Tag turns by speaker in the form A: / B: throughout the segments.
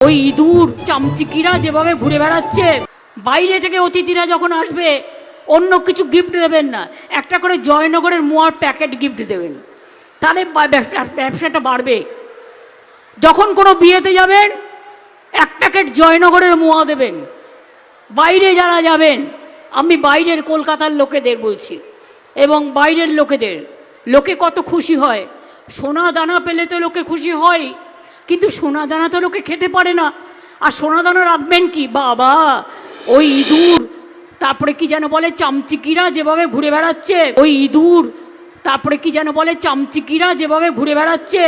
A: ওই ইঁদুর চামচিকিরা যেভাবে ঘুরে বেড়াচ্ছে, বাইরে থেকে অতিথিরা যখন আসবে অন্য কিছু গিফট দেবেন না, একটা করে জয়নগরের মোয়ার প্যাকেট গিফট দেবেন, তাহলে ব্যবসাটা বাড়বে। যখন কোনো বিয়েতে যাবেন এক প্যাকেট জয়নগরের মোয়া দেবেন। বাইরে যারা যাবেন, আমি বাইরের কলকাতার লোকেদের বলছি এবং বাইরের লোকেদের, লোকে কত খুশি হয়, সোনা দানা পেলে তো লোকে খুশি হয়, কিন্তু সোনা দানা তো লোকে খেতে পারে না। আর সোনা দানা রাখবেন কি বাবা, ওই ইঁদুর, তারপরে কি যেন বলে চামচিকিরা যেভাবে ঘুরে বেড়াচ্ছে, ওই ইঁদুর, তারপরে কি যেন বলে চামচিকিরা যেভাবে ঘুরে বেড়াচ্ছে,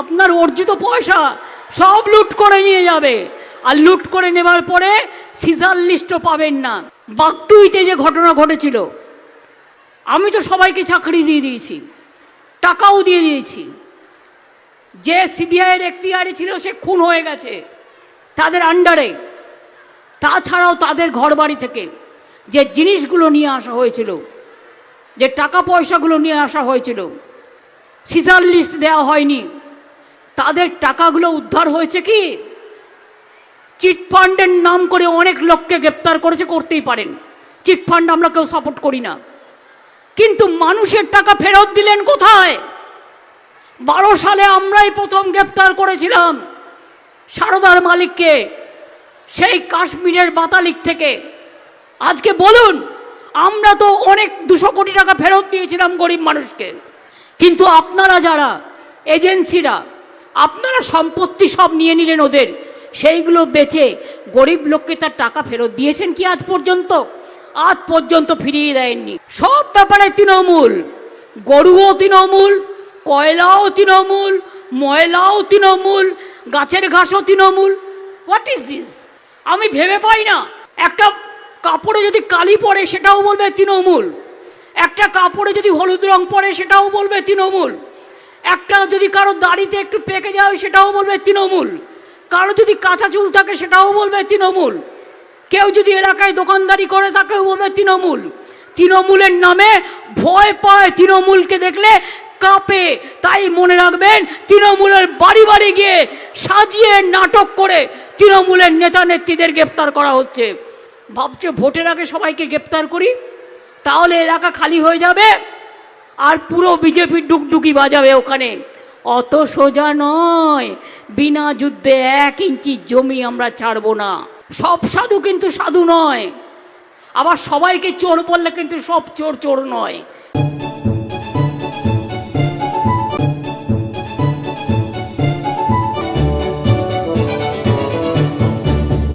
A: আপনার অর্জিত পয়সা সব লুট করে নিয়ে যাবে। আর লুট করে নেবার পরে সিজার লিস্টও পাবেন না। বাগটুইতে যে ঘটনা ঘটেছিল, আমি তো সবাইকে চাকরি দিয়ে দিয়েছি, টাকাও দিয়ে দিয়েছি। যে সিবিআইয়ের এখতিয়ারে ছিল সে খুন হয়ে গেছে তাদের আন্ডারে। তাছাড়াও তাদের ঘর বাড়ি থেকে যে জিনিসগুলো নিয়ে আসা হয়েছিল, যে টাকা পয়সাগুলো নিয়ে আসা হয়েছিল, সিজার লিস্ট দেওয়া হয়নি। তাদের টাকাগুলো উদ্ধার হয়েছে কি? চিটফান্ডের নাম করে অনেক লোককে গ্রেপ্তার করেছে, করতেই পারেন, চিটফান্ড আমরা কেউ সাপোর্ট করি না, কিন্তু মানুষের টাকা ফেরত দিলেন কোথায়? 12 সালে আমরাই প্রথম গ্রেপ্তার করেছিলাম সারদার মালিককে, সেই কাশ্মীরের বাতালিক থেকে। আজকে বলুন, আমরা তো অনেক 200 কোটি টাকা ফেরত দিয়েছিলাম গরিব মানুষকে, কিন্তু আপনারা যারা এজেন্সিরা, আপনারা সম্পত্তি সব নিয়ে নিলেন ওদের, সেইগুলো বেচে গরিব লোককে তার টাকা ফেরত দিয়েছেন কি আজ পর্যন্ত? আজ পর্যন্ত ফিরিয়ে দেয়নি। সব ব্যাপারে তৃণমূল, গরুও তৃণমূল, কয়লাও তৃণমূল, ময়লাও তৃণমূল, গাছের ঘাসও তৃণমূল। What is this? আমি ভেবে পাই না। একটা কাপড়ে যদি কালি পড়ে সেটাও বলবে তৃণমূল, একটা কাপড়ে যদি হলুদ রং পড়ে সেটাও বলবে তৃণমূল, একটা যদি কারো দাড়িতে একটু পেকে যায় সেটাও বলবে তৃণমূল, কারো যদি কাঁচা চুল থাকে সেটাও বলবে তৃণমূল, কেউ যদি এলাকায় দোকানদারি করে তাকেও বলবে তৃণমূল। তৃণমূলের নামে ভয় পায়, তৃণমূলকে দেখলে কাঁপে। তাই মনে রাখবেন, তৃণমূলের বাড়ি বাড়ি গিয়ে সাজিয়ে নাটক করে তৃণমূলের নেতা নেত্রীদের গ্রেপ্তার করা হচ্ছে। ভাবছে ভোটের আগে সবাইকে গ্রেপ্তার করি, তাহলে এলাকা খালি হয়ে যাবে আর পুরো বিজেপি ডুকডুকি বাজাবে ওখানে। অত সোজা নয়, বিনা যুদ্ধে 1 ইঞ্চি জমি আমরা ছাড়বো না। সব সাধু কিন্তু সাধু নয়, আবার সবাইকে চোর বললে কিন্তু সব চোর চোর নয়।